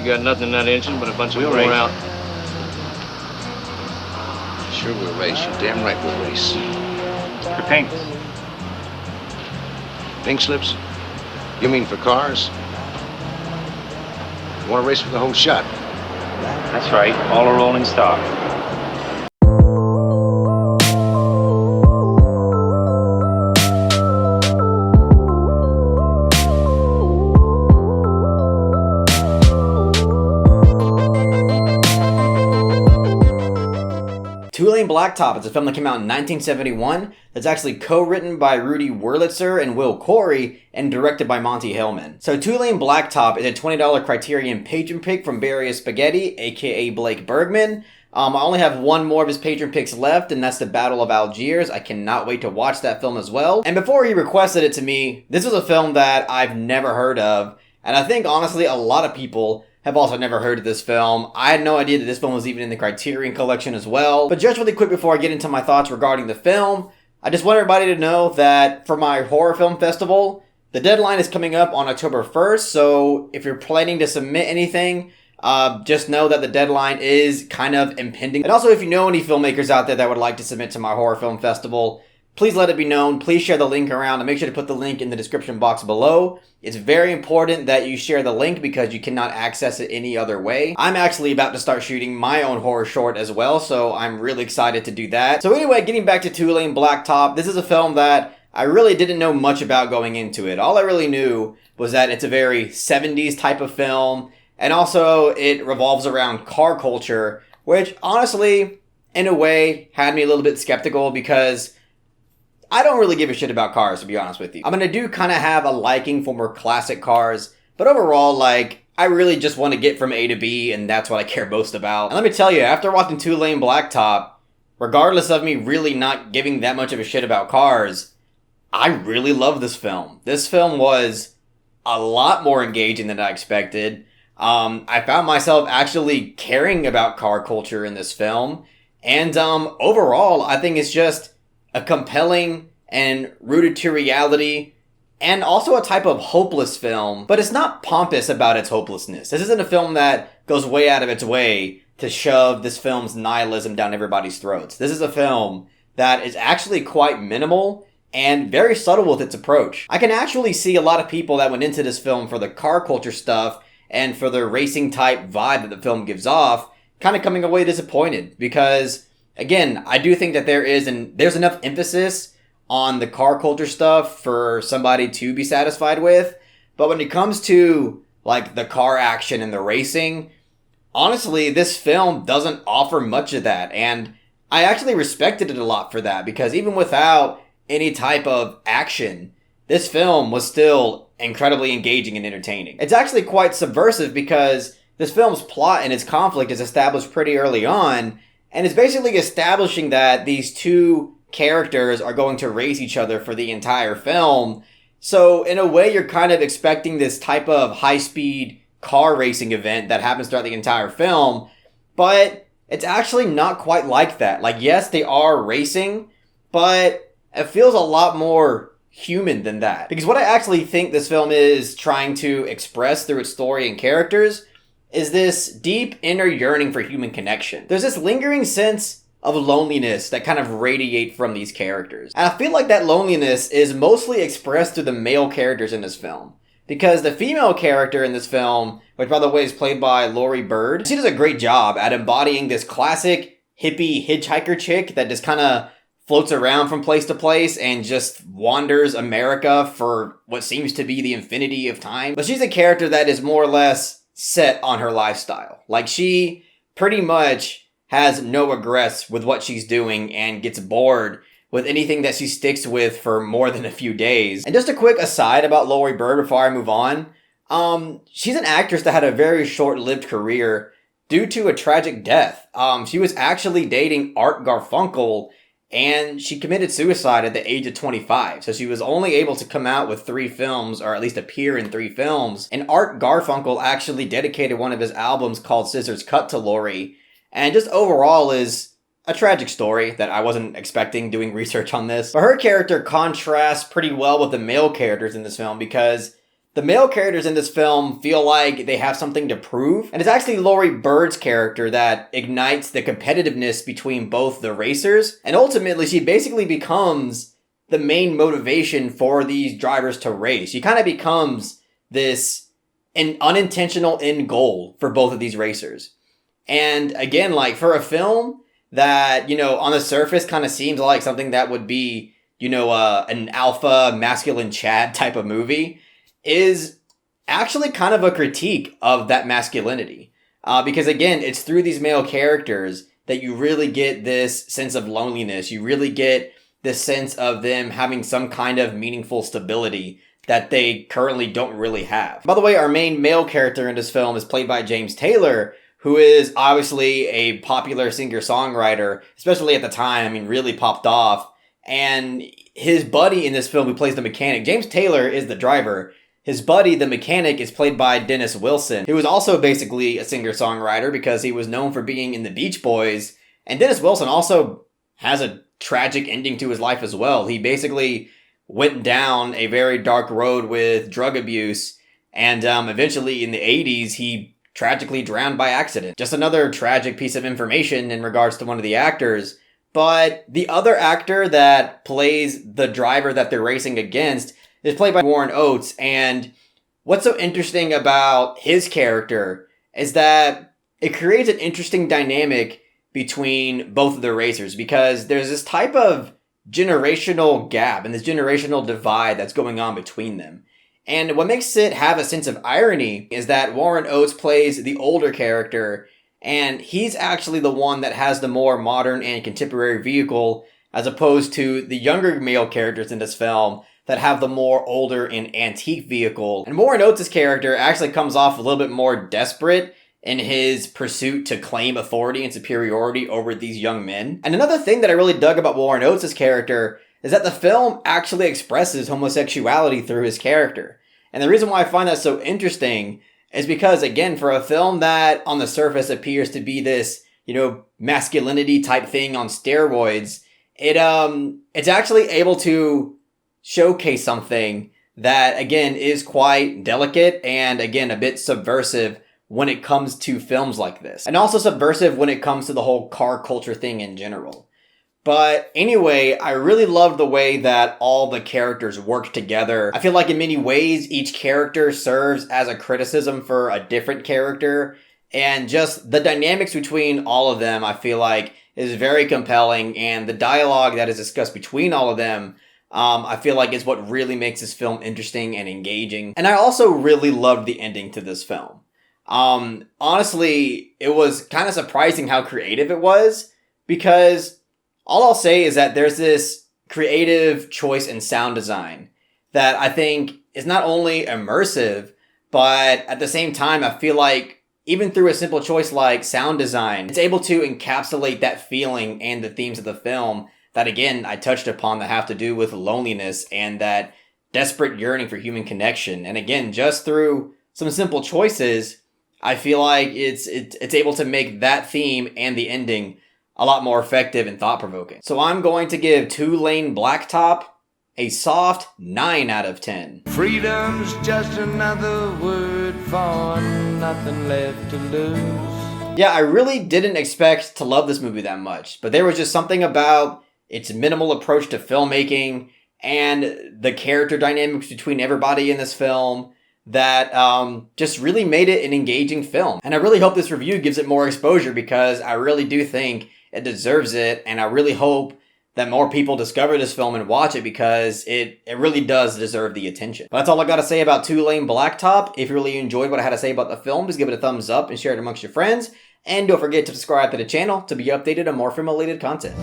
You got nothing in that engine but a bunch of We'll worn race. out. Sure we'll race. You're damn right we'll race. For pinks. Pink slips? You mean for cars? You want to race for the whole shot? That's right, all a rolling stock. Two-Lane Blacktop is a film that came out in 1971 that's actually co-written by Rudy Wurlitzer and Will Corey and directed by Monty Hillman. So Two-Lane Blacktop is a $20 Criterion patron pick from Barry Spaghetti, aka Blake Bergman. I only have one more of his patron picks left, and that's The Battle of Algiers. I cannot wait to watch that film as well. And before he requested it to me, this was a film that I've never heard of, and I think honestly a lot of people have also never heard of this film. I had no idea that this film was even in the Criterion collection as well. But just really quick before I get into my thoughts regarding the film, I just want everybody to know that for my horror film festival, the deadline is coming up on October 1st, so if you're planning to submit anything, just know that the deadline is kind of impending. And also, if you know any filmmakers out there that would like to submit to my horror film festival, please let it be known. Please share the link around and make sure to put the link in the description box below. It's very important that you share the link because you cannot access it any other way. I'm actually about to start shooting my own horror short as well, so I'm really excited to do that. So anyway, getting back to Two-Lane Blacktop, this is a film that I really didn't know much about going into it. All I really knew was that it's a very 70s type of film, and also it revolves around car culture, which honestly, in a way, had me a little bit skeptical because I don't really give a shit about cars, to be honest with you. I'm gonna do kind of have a liking for more classic cars, but overall, like, I really just want to get from A to B, and that's what I care most about. And let me tell you, after watching Two-Lane Blacktop, regardless of me really not giving that much of a shit about cars, I really love this film. This film was a lot more engaging than I expected. I found myself actually caring about car culture in this film, and overall, I think it's just a compelling and rooted to reality, and also a type of hopeless film, but it's not pompous about its hopelessness. This isn't a film that goes way out of its way to shove this film's nihilism down everybody's throats. This is a film that is actually quite minimal and very subtle with its approach. I can actually see a lot of people that went into this film for the car culture stuff and for the racing type vibe that the film gives off, kind of coming away disappointed because, again, I do think that there's enough emphasis on the car culture stuff for somebody to be satisfied with. But when it comes to like the car action and the racing, honestly, this film doesn't offer much of that. And I actually respected it a lot for that because even without any type of action, this film was still incredibly engaging and entertaining. It's actually quite subversive because this film's plot and its conflict is established pretty early on, and it's basically establishing that these two characters are going to race each other for the entire film. So in a way, you're kind of expecting this type of high-speed car racing event that happens throughout the entire film, but it's actually not quite like that. Like, yes, they are racing, but it feels a lot more human than that. Because what I actually think this film is trying to express through its story and characters is this deep inner yearning for human connection. There's this lingering sense of loneliness that kind of radiate from these characters. And I feel like that loneliness is mostly expressed through the male characters in this film. Because the female character in this film, which by the way is played by Laurie Bird, she does a great job at embodying this classic hippie hitchhiker chick that just kind of floats around from place to place and just wanders America for what seems to be the infinity of time. But she's a character that is more or less set on her lifestyle. Like, she pretty much has no regrets with what she's doing and gets bored with anything that she sticks with for more than a few days. And just a quick aside about Laurie Bird before I move on. She's an actress that had a very short-lived career due to a tragic death. She was actually dating Art Garfunkel, and she committed suicide at the age of 25. So she was only able to come out with 3 films, or at least appear in 3 films. And Art Garfunkel actually dedicated one of his albums called Scissors Cut to Laurie. And just overall is a tragic story that I wasn't expecting doing research on this. But her character contrasts pretty well with the male characters in this film because the male characters in this film feel like they have something to prove. And it's actually Laurie Bird's character that ignites the competitiveness between both the racers. And ultimately, she basically becomes the main motivation for these drivers to race. She kind of becomes an unintentional end goal for both of these racers. And again, like for a film that, on the surface kind of seems like something that would be, an alpha masculine Chad type of movie, is actually kind of a critique of that masculinity. Because again, it's through these male characters that you really get this sense of loneliness. You really get this sense of them having some kind of meaningful stability that they currently don't really have. By the way, our main male character in this film is played by James Taylor, who is obviously a popular singer-songwriter, especially at the time, really popped off. And his buddy in this film, who plays the mechanic, James Taylor is the driver. His buddy, the mechanic, is played by Dennis Wilson, who was also basically a singer-songwriter because he was known for being in the Beach Boys. And Dennis Wilson also has a tragic ending to his life as well. He basically went down a very dark road with drug abuse, and eventually in the 80s, he tragically drowned by accident. Just another tragic piece of information in regards to one of the actors. But the other actor that plays the driver that they're racing against is played by Warren Oates. And what's so interesting about his character is that it creates an interesting dynamic between both of the racers, because there's this type of generational gap and this generational divide that's going on between them. And what makes it have a sense of irony is that Warren Oates plays the older character, and he's actually the one that has the more modern and contemporary vehicle, as opposed to the younger male characters in this film that have the more older and antique vehicle. And Warren Oates' character actually comes off a little bit more desperate in his pursuit to claim authority and superiority over these young men. And another thing that I really dug about Warren Oates' character is that the film actually expresses homosexuality through his character. And the reason why I find that so interesting is because, again, for a film that on the surface appears to be this, masculinity type thing on steroids, it's actually able to showcase something that, again, is quite delicate and, again, a bit subversive when it comes to films like this. And also subversive when it comes to the whole car culture thing in general. But anyway, I really loved the way that all the characters worked together. I feel like in many ways, each character serves as a criticism for a different character. And just the dynamics between all of them, I feel like, is very compelling. And the dialogue that is discussed between all of them, I feel like is what really makes this film interesting and engaging. And I also really loved the ending to this film. Honestly, it was kind of surprising how creative it was, because all I'll say is that there's this creative choice in sound design that I think is not only immersive, but at the same time, I feel like even through a simple choice like sound design, it's able to encapsulate that feeling and the themes of the film that, again, I touched upon, that have to do with loneliness and that desperate yearning for human connection. And again, just through some simple choices, I feel like it's able to make that theme and the ending a lot more effective and thought-provoking. So I'm going to give Two-Lane Blacktop a soft 9 out of 10. Freedom's just another word for nothing left to lose. Yeah, I really didn't expect to love this movie that much, but there was just something about its minimal approach to filmmaking and the character dynamics between everybody in this film that just really made it an engaging film. And I really hope this review gives it more exposure, because I really do think it deserves it, and I really hope that more people discover this film and watch it, because it really does deserve the attention. But that's all I gotta say about Two-Lane Blacktop. If you really enjoyed what I had to say about the film, just give it a thumbs up and share it amongst your friends. And don't forget to subscribe to the channel to be updated on more film-related content.